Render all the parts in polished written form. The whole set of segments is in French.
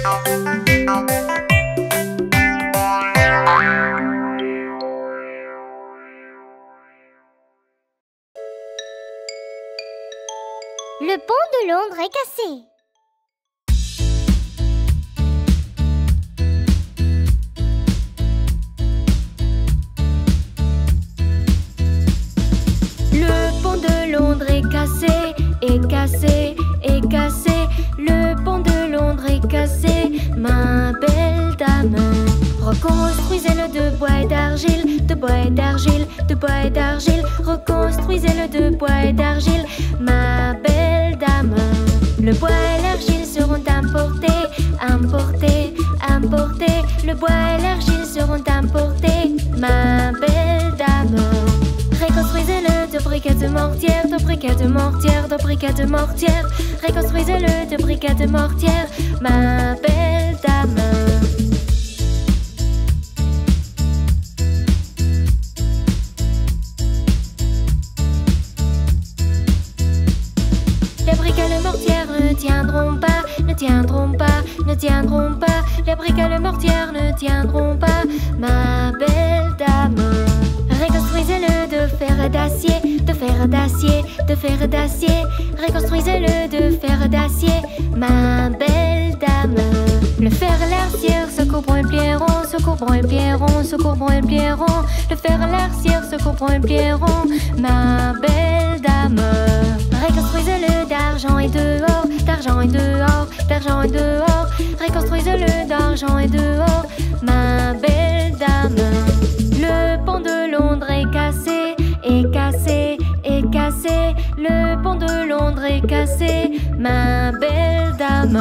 Le pont de Londres est cassé. Le pont de Londres est cassé, est cassé, est cassé. Le pont de Londres est cassé, ma belle dame. Reconstruisez-le de bois et d'argile, de bois et d'argile, de bois et d'argile. Reconstruisez-le de bois et d'argile, ma belle dame. Le bois et l'argile seront importés, importés, importés. Le bois et l'argile seront importés, ma belle dame. Reconstruisez-le de briquets de mortière, de briquets de mortière, de briquets de mortière. Reconstruisez-le de briquets de mortière, ma belle dame. Les briques et le mortière ne tiendront pas, ne tiendront pas, ne tiendront pas. Les briques et le mortière ne tiendront pas, ma belle dame. Reconstruisez-le de fer et d'acier, de fer et d'acier, de fer et d'acier. Reconstruisez-le de fer et d'acier, ma belle dame. Le fer et l'arcière se couvront et plieront, se couvront et plieront, se couvront et plieront. Le fer et l'arcière se couvront et plieront, ma belle dame. Reconstruisez-le d'argent et dehors, d'argent et dehors, d'argent et dehors. Reconstruisez-le d'argent et dehors, ma belle dame. Le pont de Londres est cassé, est cassé, est cassé. Le pont de Londres est cassé, ma belle dame.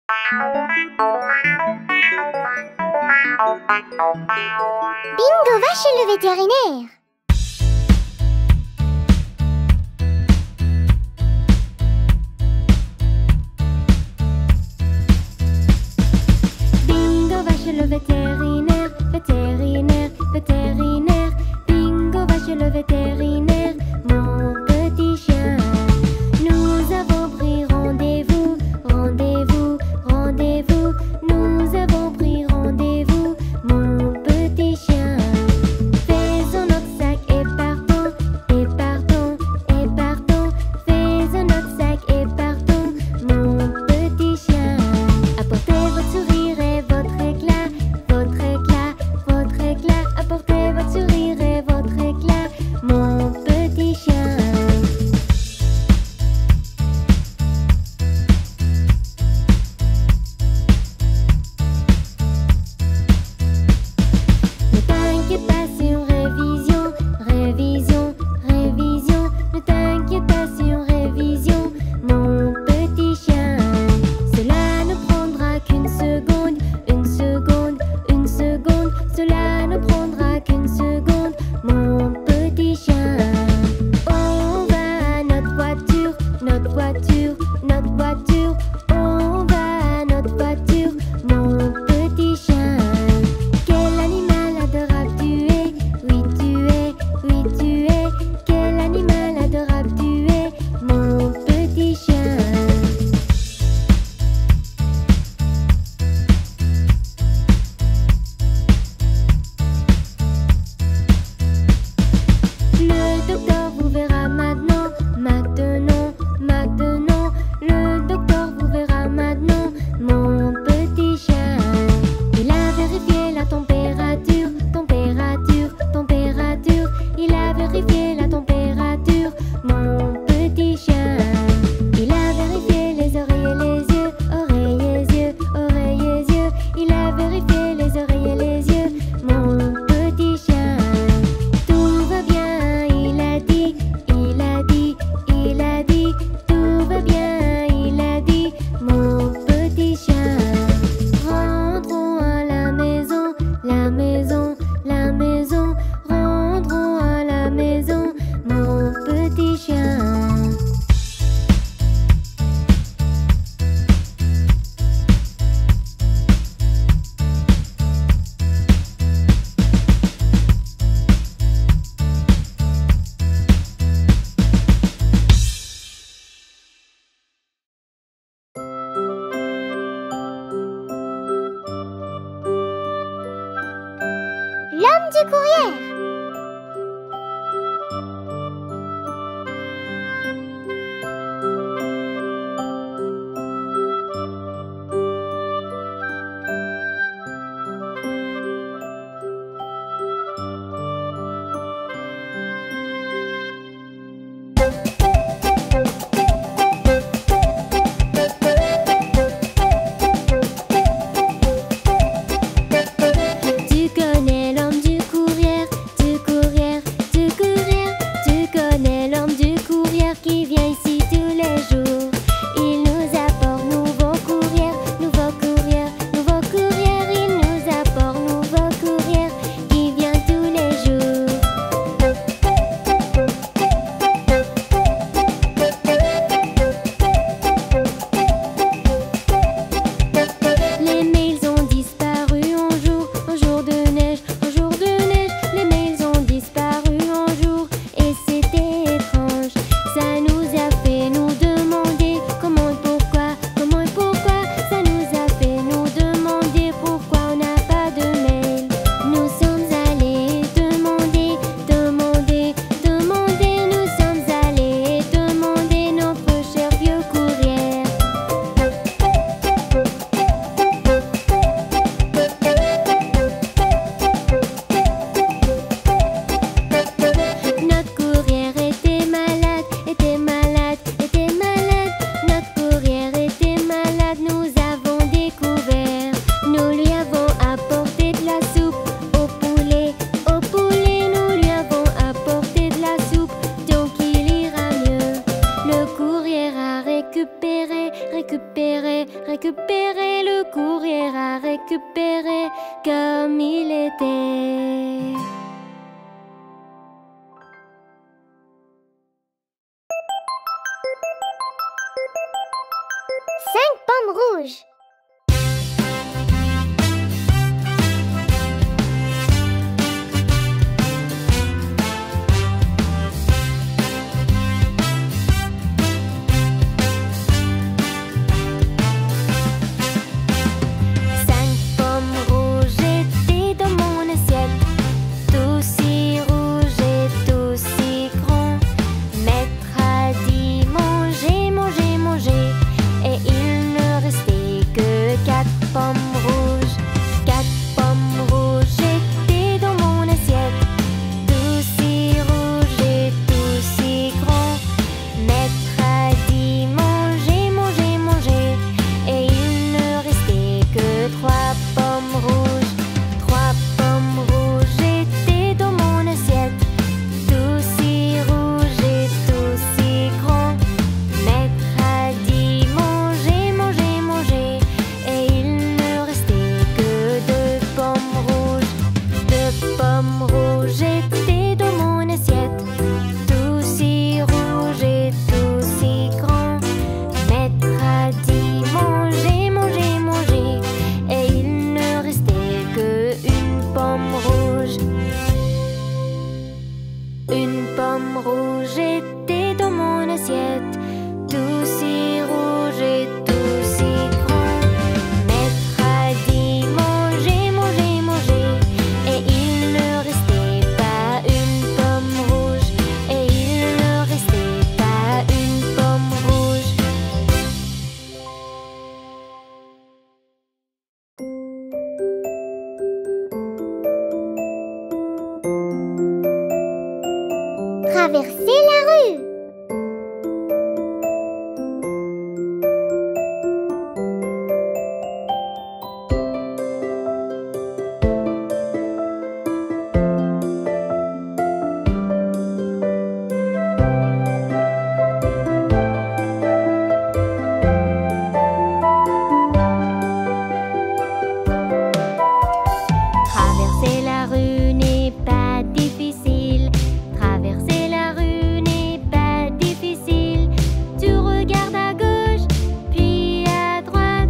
Bingo va chez le vétérinaire. Bingo va chez le vétérinaire, vétérinaire, vétérinaire. Bingo va chez le vétérinaire, mon petit chien. Nous avons pris rendez-vous, rendez-vous, rendez-vous. Nous avons pris rendez-vous, mon petit chien. Faisons notre sac et partons, et partons, et partons. Faisons notre sac et partons, mon petit chien. Apportez votre sourire et votre éclat, votre éclat, votre éclat. Apportez votre sourire et votre éclat, mon petit chien. Ne t'inquiète pas, c'est une révision, révision, révision. Ne t'inquiète pas, c'est une révision, mon petit chien. Cela ne prendra qu'une seconde, une seconde, une seconde. Cela ne prendra qu'une seconde, mon petit chien. On va à notre voiture, notre voiture, notre voiture. On va à notre voiture, mon petit chien. Quel animal adorable tu es, oui tu es, oui tu es. Quel animal adorable tu es, mon petit chien. Le docteur vous verra maintenant, maintenant, maintenant. Le docteur vous verra maintenant, mon petit chien. Il a vérifié la température, température, température. Il a vérifié la température, mon petit chien. Il a vérifié les oreilles et les yeux, oreilles et yeux, oreilles et yeux. Il a vérifié les oreilles et les yeux, mon petit chien. Tout va bien, il a dit, il a dit, il a dit. Tout va bien, il a dit, mon petit chien. Rentrons à la maison, la maison, la maison. Rentrons à la maison, mon petit chien. L'homme du courrier. Tu connais l'homme du courrier, récupérer, le courrier à récupérer comme il était. Cinq pommes rouges. Traverser la rue. Traverser la rue n'est pas difficile. Traverser la rue n'est pas difficile. Tu regardes à gauche, puis à droite.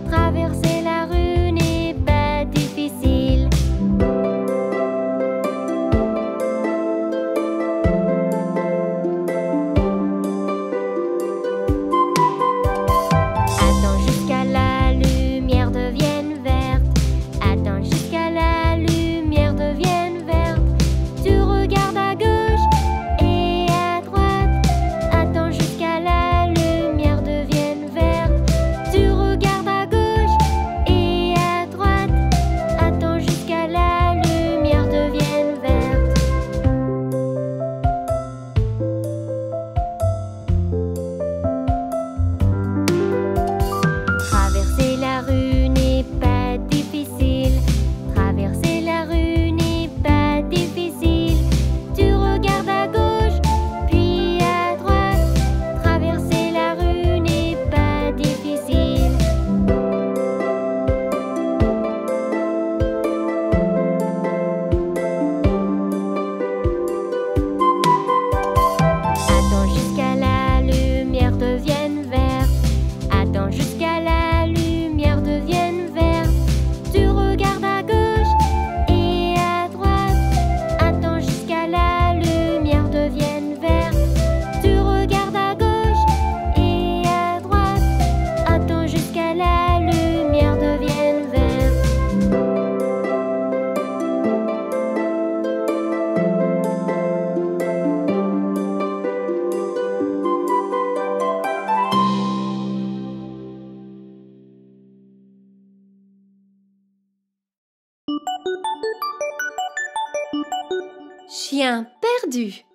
Traverser la rue n'est pas difficile. Attends jusqu'à la lumière devienne verte. Attends jusqu'à la lumière devienne verte. Tu regardes à gauche et à droite. Attends jusqu'à la lumière devienne verte. Tu regardes à gauche et à droite. Attends jusqu'à la lumière devienne verte. Traverser la rue n'est pas difficile. Traverser la rue n'est pas difficile. Tu regardes à gauche, puis à droite. Traverser la rue n'est pas difficile. Attends jusqu'à la lumière devienne verte. Attends jusqu'à la lumière devienne verte. Tu regardes à gauche et à droite. Attends jusqu'à la lumière devienne verte. Tu regardes à gauche et à droite. Attends jusqu'à la lumière devienne verte. Chien perdu.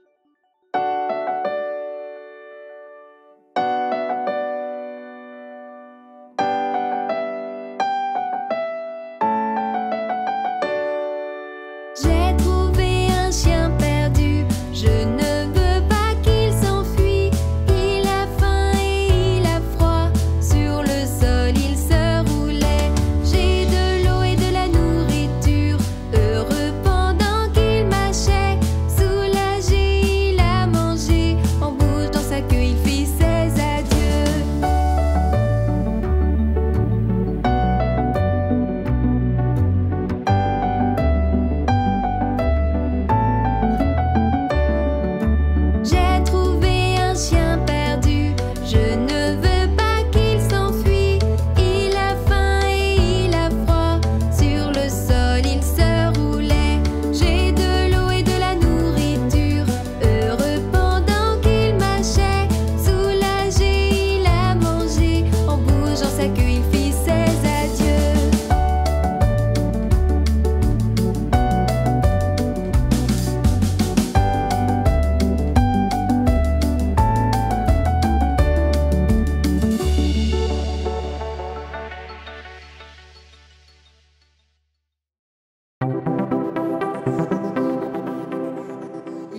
J'ai trouvé un chien perdu, je ne veux pas qu'il s'enfuit. Il a faim et il a froid, sur le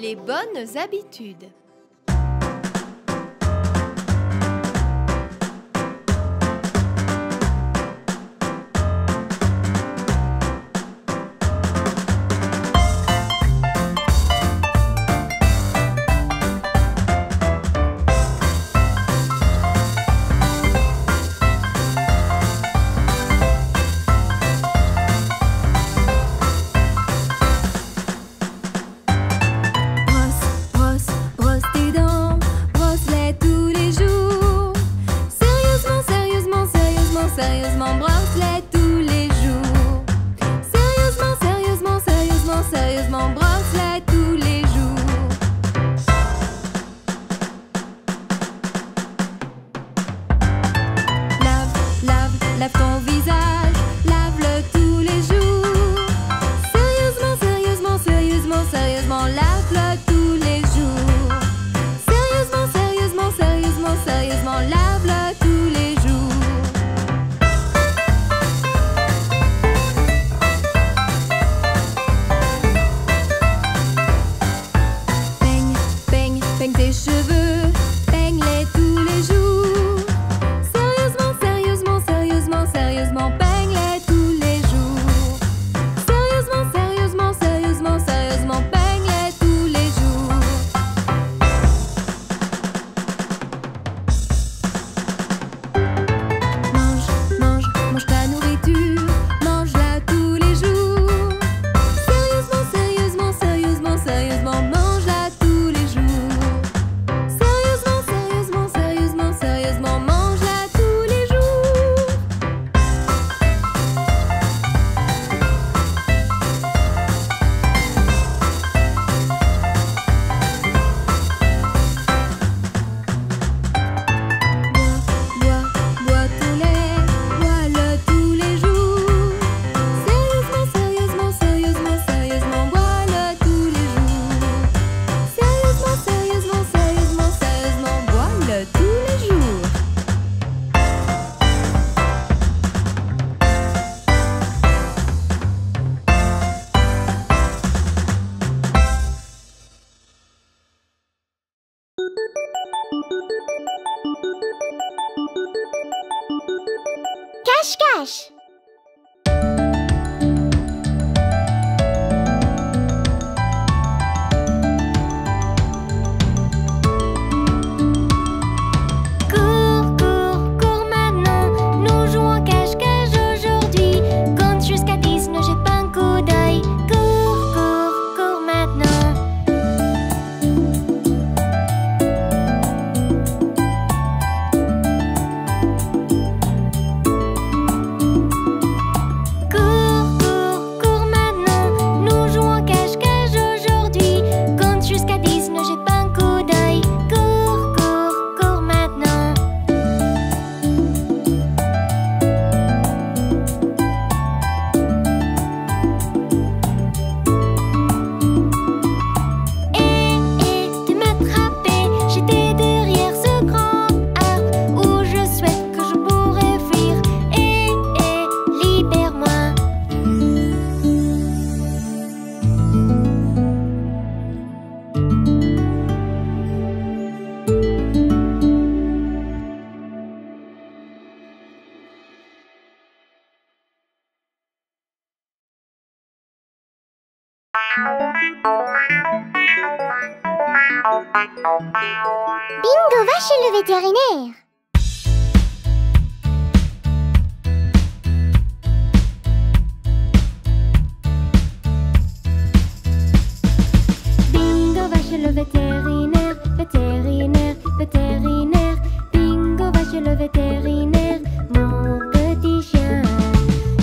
les bonnes habitudes. Sérieusement, brosse-les tous les jours. Sérieusement, sérieusement, sérieusement, sérieusement, brosse-les tous les jours. Lave ton visage, lave-le tous les jours. Sérieusement, sérieusement, sérieusement, sérieusement, lave-le tous les jours. Sérieusement, sérieusement, sérieusement, sérieusement, lave-le tous les jours. Peigne tes cheveux, peigne-les tous les jours. Sérieusement, sérieusement, sérieusement, sérieusement, peigne-les tous les jours. Sérieusement, sérieusement, sérieusement, sérieusement, peigne-les tous les jours. Mange ta nourriture, mange-la tous les jours. Sérieusement, sérieusement, sérieusement, sérieusement, mange-la tous les jours. Sérieusement, sérieusement, sérieusement, sérieusement, mange-la tous les jours. Bois ton lait, bois-le tous les jours. Sérieusement, sérieusement, sérieusement, sérieusement, bois-le tous les jours. Sérieusement, sérieusement, sérieusement, sérieusement, bois-le tous les jours. Cache-cache. Cours, cours, cours maintenant. Nous jouons au cache-cache aujourd'hui. Compte jusqu'à 10, ne jette pas un coup d'œil. Cours, cours, cours maintenant. Bingo va chez le vétérinaire. Bingo va chez le vétérinaire, vétérinaire, vétérinaire. Bingo va chez le vétérinaire, mon petit chien.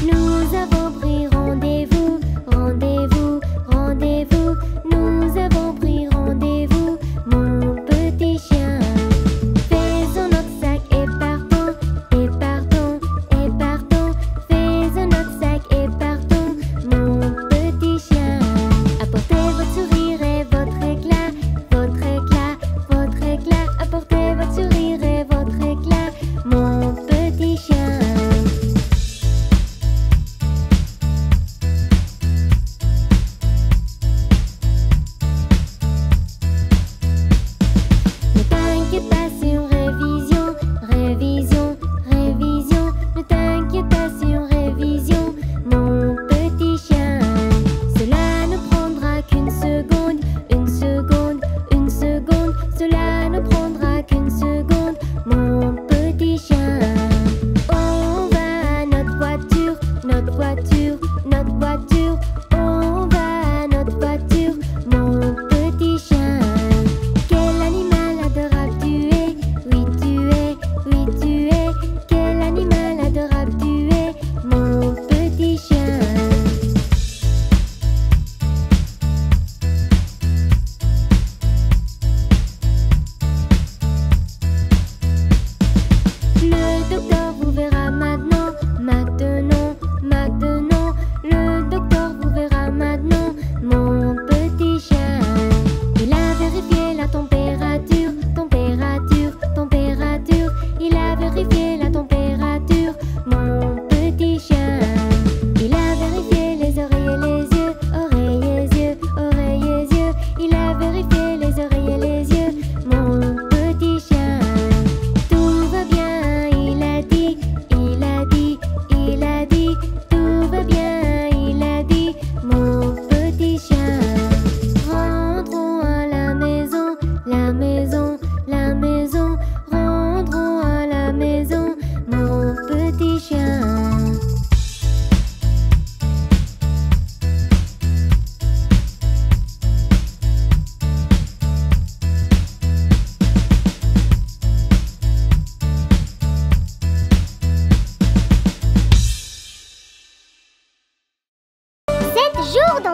Nous avons pris rendez-vous, rendez-vous, rendez-vous. Nous avons pris rendez-vous, mon petit chien. Faisons notre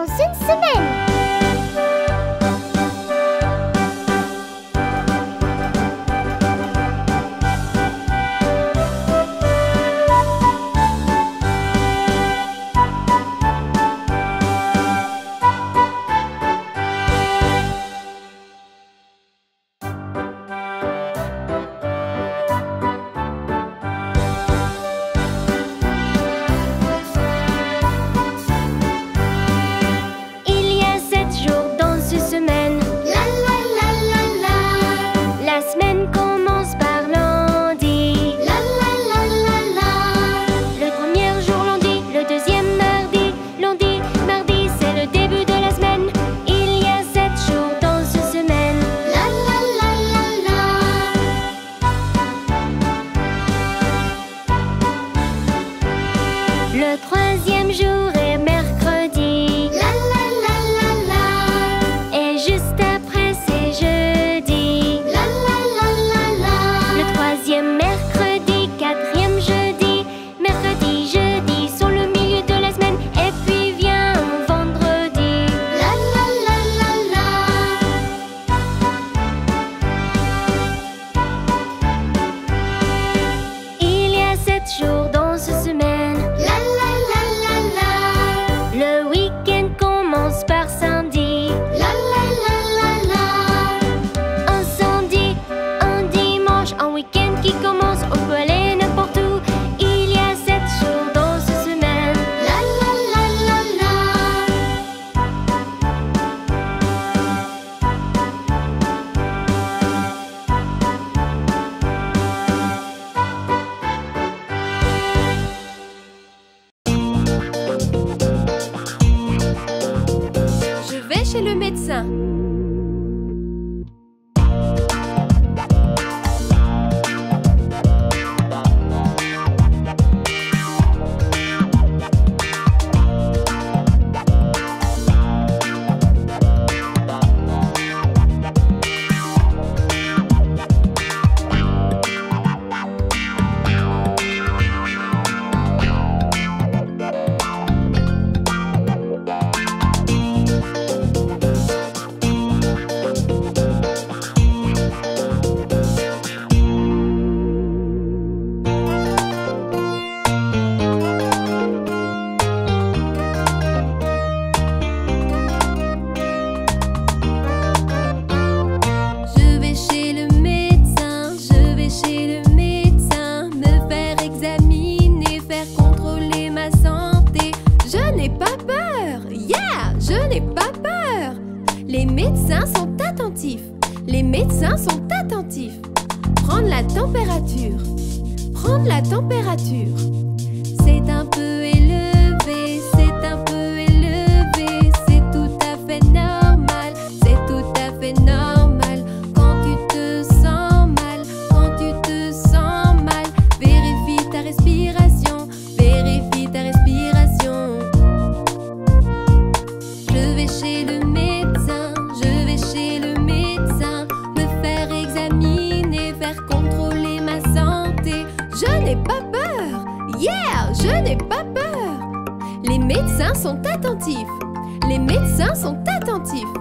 dans une semaine. Le troisième jour est mercredi. Et juste après c'est jeudi. Le troisième mercredi, quatrième jeudi. Mercredi, jeudi sont le milieu de la semaine. Et puis vient vendredi. Il y a 7 jours dans ce semaine. Le week-end commence par samedi. Un samedi, un dimanche, un week-end qui commence. On peut aller n'importe où. Il y a 7 jours dans ce semaine. Je vais chez le médecin. Je vais chez le médecin, je vais chez le médecin, me faire examiner, faire contrôler ma santé. Je n'ai pas peur, yeah, je n'ai pas peur. Les médecins sont attentifs, les médecins sont attentifs. Prendre la température, prendre la température. C'est un peu élevé, c'est un peu élevé, c'est tout à fait normal, c'est tout à fait normal. Quand tu te sens mal, quand tu te sens mal, vérifie ta respiration, vérifie ta respiration. Je vais chez le médecin, je vais chez le médecin, me faire examiner, faire contrôler ma santé. Je n'ai pas peur, yeah, je n'ai pas peur. Les médecins sont attentifs, les médecins sont attentifs.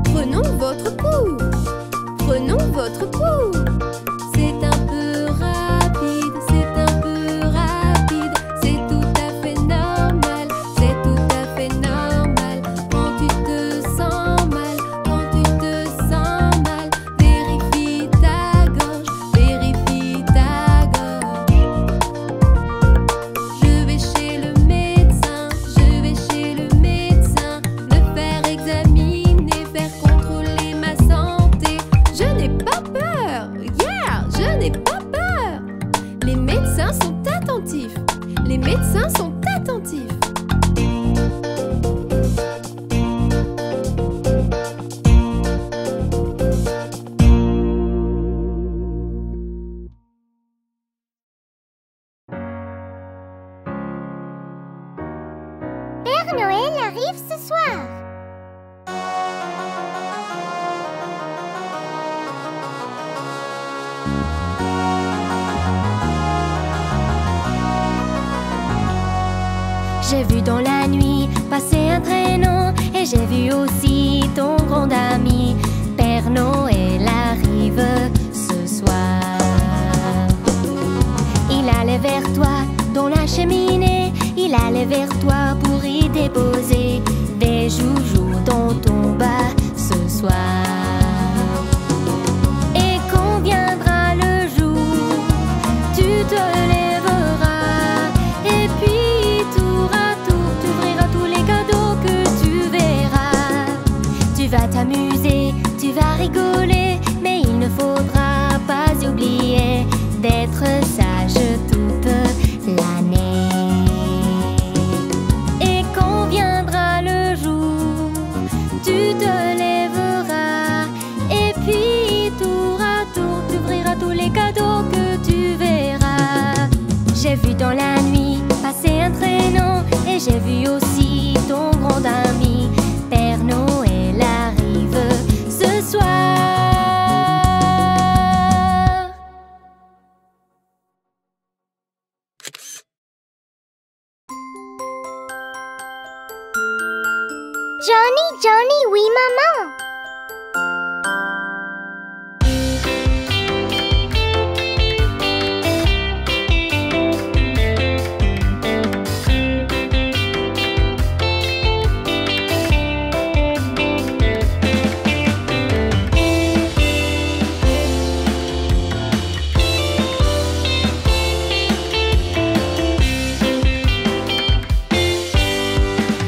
Prenons votre pouls, prenons votre pouls. C'est un peu rapide, c'est un peu rapide. C'est tout à fait normal, c'est tout à fait normal. Quand tu te sens mal, quand tu te sens mal, vérifie ta gorge, vérifie ta gorge. Je vais chez le médecin, je vais chez le médecin, me faire examiner, faire contrôler ma santé. Je n'ai pas peur, yeah, je n'ai pas peur. Les médecins sont attentifs, les médecins sont attentifs. Père Noël arrive ce soir. J'ai vu dans la nuit passer un traîneau. j'ai vu aussi ton grand ami Père Noël arrive ce soir. Il allait vers toi dans la cheminée, il allait vers toi pour y déposer des joujoux dans ton bas ce soir. Et quand viendra le jour, tu te lèveras et puis tour à tour, tu ouvriras tous les cadeaux que tu verras. Tu vas t'amuser, tu vas rigoler, mais il ne faudra pas oublier d'être sage toute l'année. Et quand viendra le jour, tu te lèveras et puis tour à tour, tu ouvriras tous les cadeaux que tu verras. J'ai vu dans la nuit passer un traîneau et j'ai vu aussi ton grand ami Père Noël arrive ce soir. Johnny, Johnny, oui maman.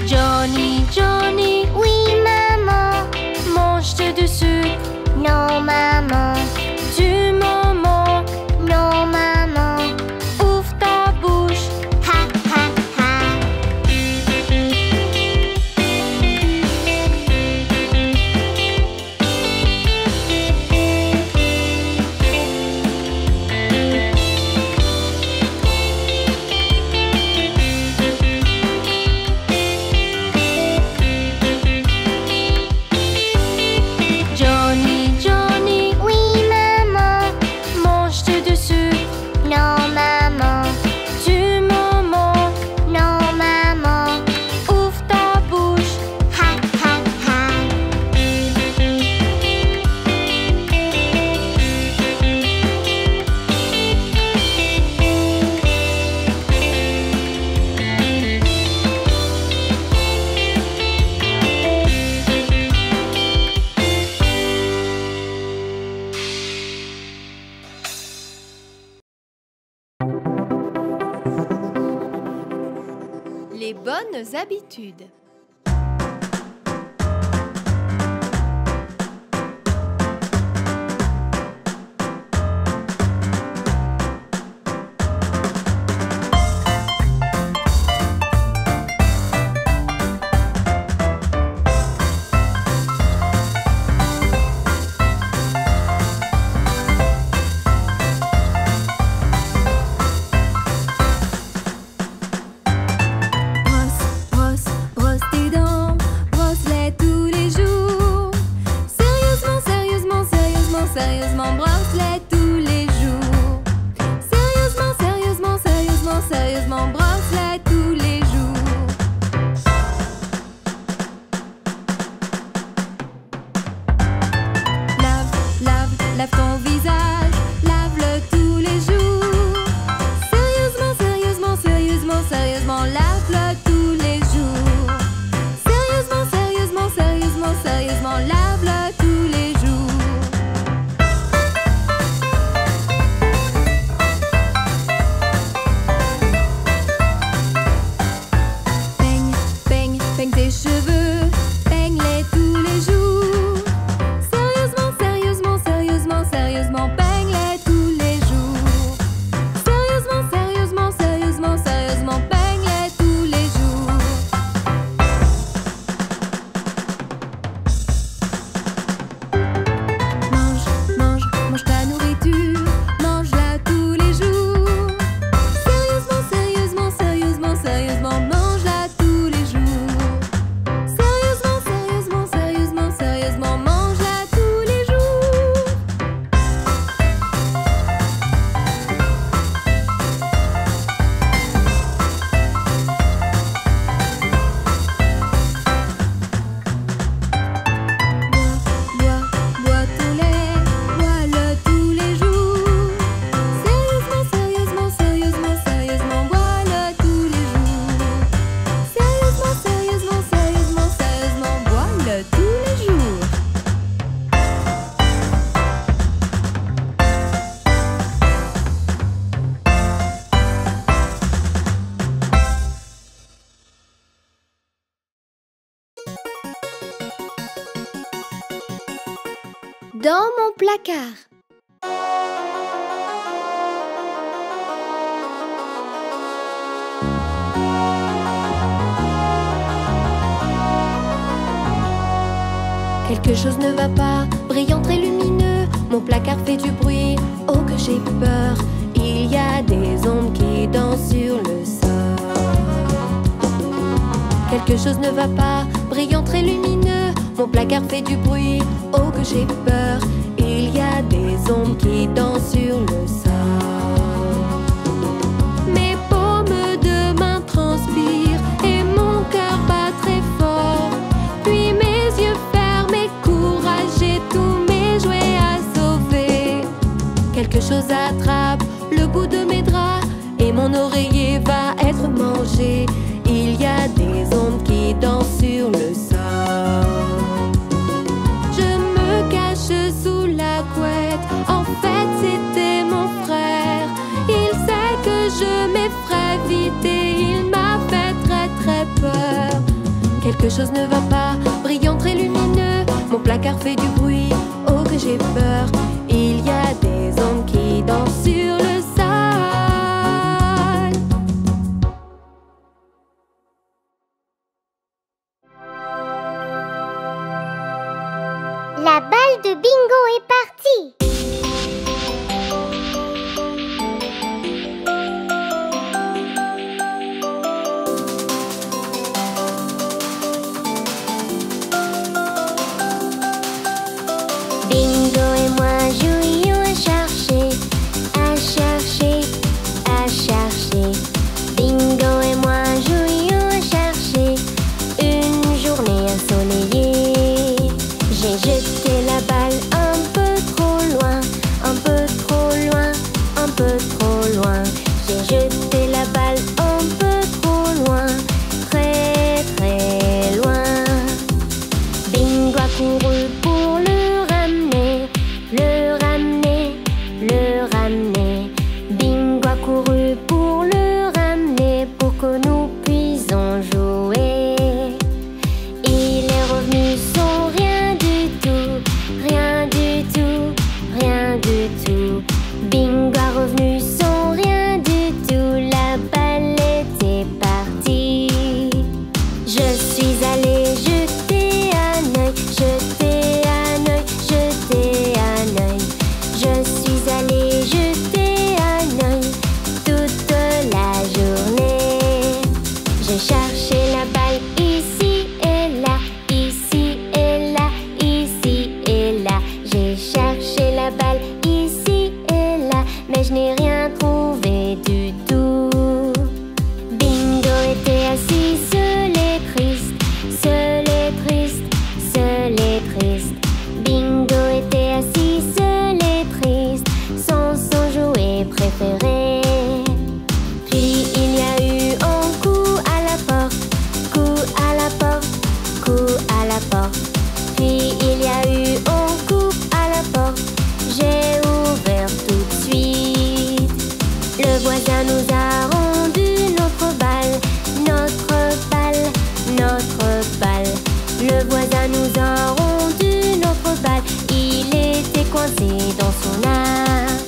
Johnny, Johnny, Oui maman. mange-tu du sucre? Non maman. Du moment, Non maman. ouvre ta bouche. Ha ha ha. Johnny, Johnny, Oui maman. mange-tu du sucre? Non maman. Du moment, Non maman. ouvre ta bouche. Ha ha ha. Les bonnes habitudes. Brosse tes dents, brosse-les tous les jours. Sérieusement, sérieusement, sérieusement, sérieusement, brosse-les tous les jours. Sérieusement, sérieusement, sérieusement, sérieusement, brosse-les tous les jours. Lave ton visage, lave-le tous les jours. Sérieusement, sérieusement, sérieusement, sérieusement, lave-le tous les jours. Sérieusement, sérieusement, sérieusement, sérieusement, lave-le tous les jours. Dans mon placard. Quelque chose ne va pas, brillant très lumineux. Mon placard fait du bruit, oh que j'ai peur. Il y a des ombres qui dansent sur le sol. Quelque chose ne va pas, brillant très lumineux. Mon placard fait du bruit, oh que j'ai peur. Il y a des ombres qui dansent sur le sol. Mes paumes de main transpirent et mon cœur bat très fort. Puis mes yeux fermés, courage, j'ai tous mes jouets à sauver. Quelque chose attrape le bout de mes draps et mon oreiller va être mangé. Il y a des ombres qui dansent sur le sol. Je me cache sous la couette, en fait c'était mon frère. Il sait que je m'effraie vite et il m'a fait très très peur. Quelque chose ne va pas, brillant très lumineux. Mon placard fait du bruit, oh que j'ai peur. Il y a des ombres qui dansent sur le sol. La balle de bingo est partie. Bingo et moi jouions à chercher, à chercher, à chercher. Bingo et moi jouions à chercher une journée ensoleillée. J'ai jeté la balle un peu trop loin, un peu trop loin, un peu trop loin. J'ai jeté la balle un peu trop loin, très très loin. Bingo a couru pour le ramener, le ramener, le ramener. Bingo a couru pour le ramener pour que nous puissions jouer. Il est revenu sans rien du tout, rien du tout, rien du tout. Bingo a revenu sans rien du tout, la balle était partie. Je suis allée jeter un œil, jeter un œil, jeter un œil. Je suis allée jeter un œil toute la journée. J'ai cherché la balle ici et là, ici et là, ici et là. J'ai cherché la balle ici et là, mais je n'ai rien trouvé du tout. Bingo était assis seul et triste, seul et triste, seul et triste. Bingo était assis seul et triste, sans son jouet préféré. Puis il y a eu un coup à la porte, coup à la porte, coup à la porte. Puis il y a eu un coup à la porte, j'ai ouvert tout de suite. Le voisin nous a rendu notre balle, notre balle, notre balle. Le voisin nous a rendu notre balle, il était coincé dans son arbre.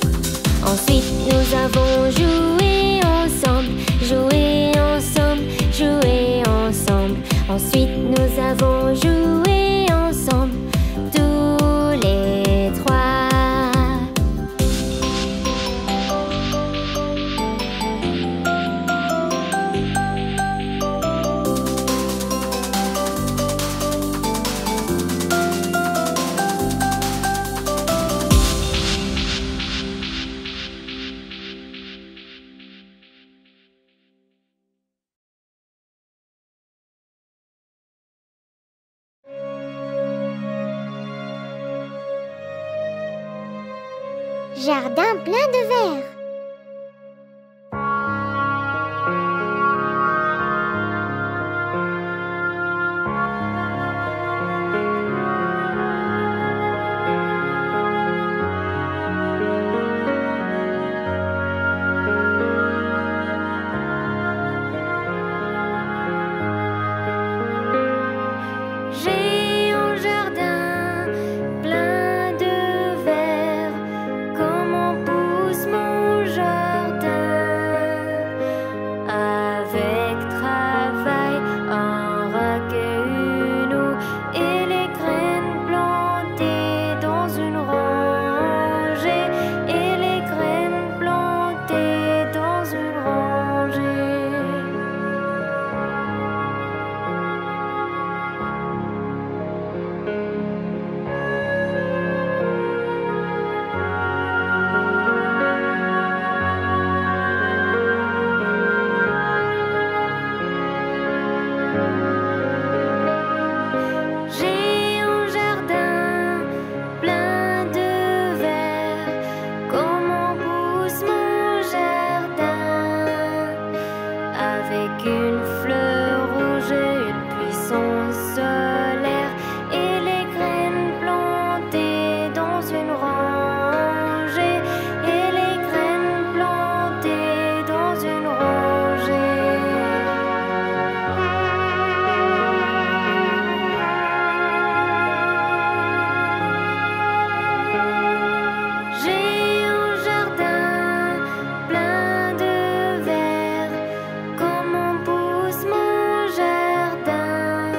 Ensuite nous avons joué ensemble, joué ensemble, joué ensemble. Ensuite nous avons joué ensemble, tous les trois. Jardin plein de verre. J'ai un jardin plein de qu'une fleur rouge, une puissance solaire, et les graines plantées dans une rangée, et les graines plantées dans une rangée. J'ai un jardin plein de vers, comment pousse mon jardin,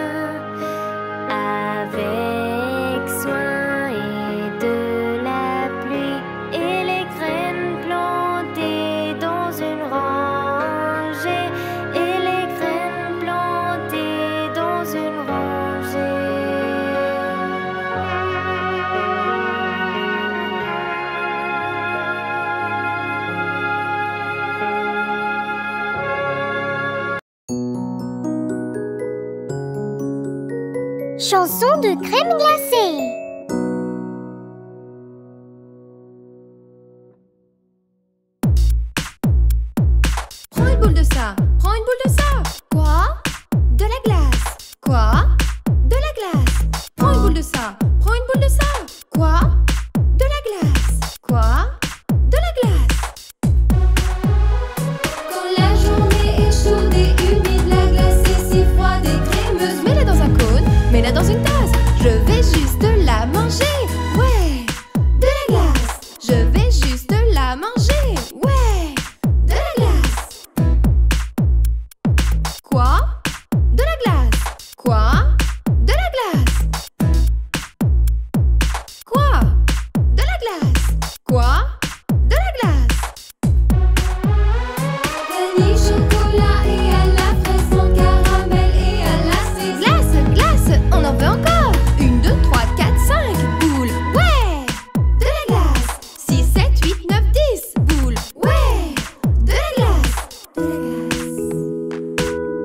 avec soin et de la pluie, et les graines plantées dans une rangée, et les graines plantées dans une rangée. Chanson de crème glacée. Prends une boule de ça, prends une boule de ça. Quoi? De la glace. Quoi? De la glace. Prends une boule de ça, prends une boule de ça. Quoi? De la glace. Quoi? De la glace. Quand la journée est chaude et humide, la glace est si froide et crémeuse, mets-la dans un cône, mets-la dans une tasse. Je vais juste la manger. Ouais, de la glace. Je vais juste la manger. Ouais, de la glace. Quoi? De la glace. Quoi? De la glace. Quoi? De la glace. Quoi? De la glace. Vanille, chocolat et à la fraise, sans caramel et à la cerise. Glace, glace, on en veut encore. 1, 2, 3, 4, 5 boules. Ouais, de la glace. 6, 7, 8, 9, 10 boules. Ouais, de la glace.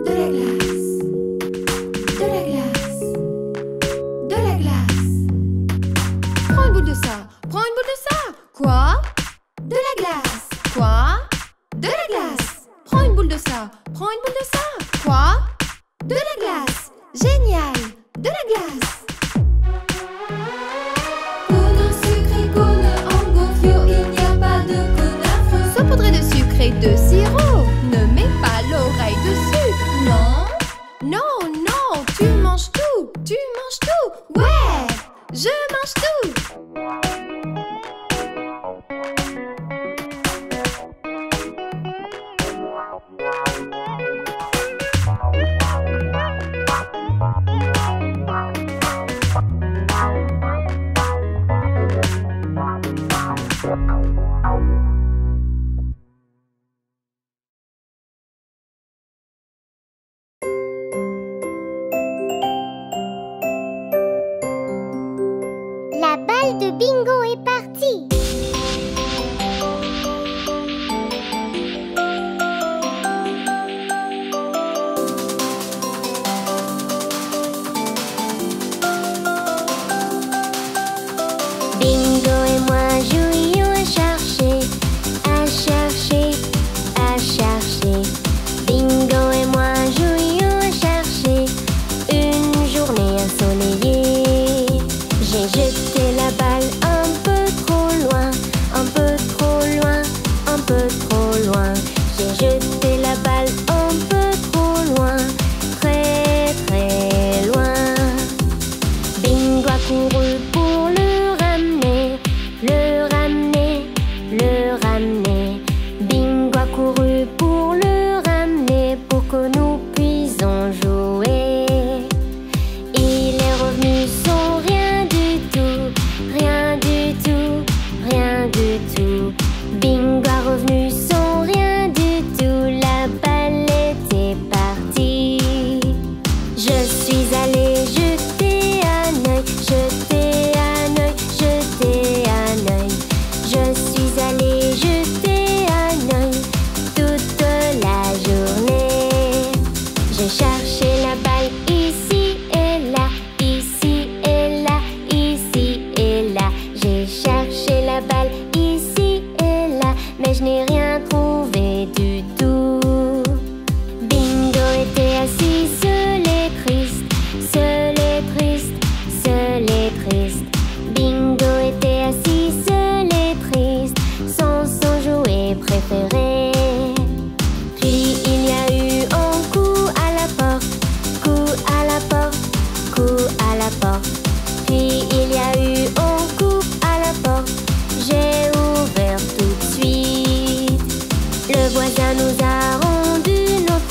De la glace. De la glace. De la glace. De la glace. Prends une boule de ça. Prends une boule de ça. Quoi? De la glace. Quoi? De la glace. Prends une boule de ça. Prends une boule de ça. Quoi? De la glace. Génial. De la glace. Cône sucré, cône en gonfio, il n'y a pas de cône affreux. Saupoudré de sucre et de sirop. Ne mets pas l'oreille dessus. Non, non, non, tu manges tout. Tu manges tout. Ouais, je mange tout. La balle de bingo est partie.